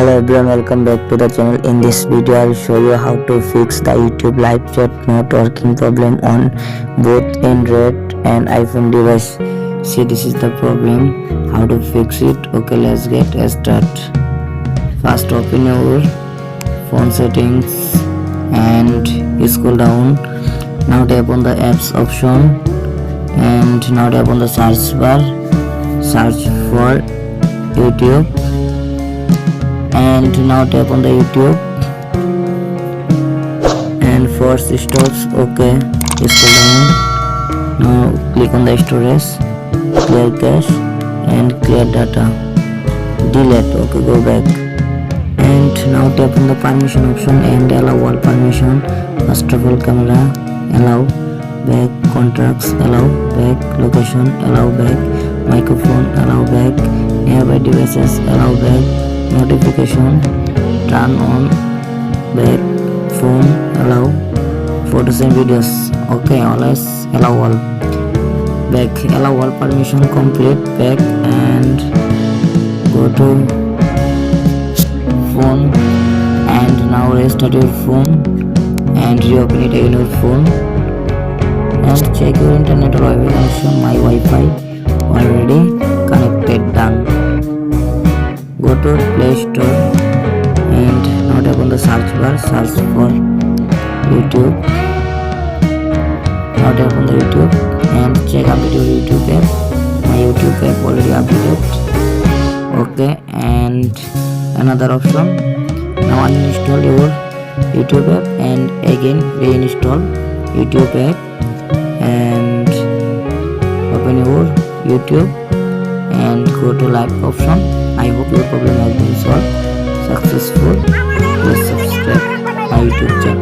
Hello everyone, welcome back to the channel. In this video I'll show you how to fix the YouTube live chat not working problem on both Android and iPhone device. See, this is the problem, how to fix it. Okay, let's get started. First, open your phone settings and scroll down. Now tap on the apps option and now tap on the search bar. Search for YouTube and now tap on the YouTube and force stops. Okay, scroll down. Now click on the storage, clear cache and clear data, delete. Okay, go back and now tap on the permission option and allow all permission. First of all, camera allow, back, contacts allow, back, location allow, back, microphone allow, back, nearby devices allow, back, notification turn on, back, phone allow, photos and videos. Okay, always allow all, back, allow all permission, complete, back and go to phone and now restart your phone and reopen it again your phone and check your internet or Wi-Fi connection. My Wi-Fi already connected. Done. Go to Play Store and now tap on the search bar, search for YouTube. Now tap on the YouTube and check update your YouTube app. My YouTube app already updated. Okay, and another option, now uninstall your YouTube app and again reinstall YouTube app and open your YouTube and go to live option. I hope your problem has been solved successful. Please subscribe my YouTube channel.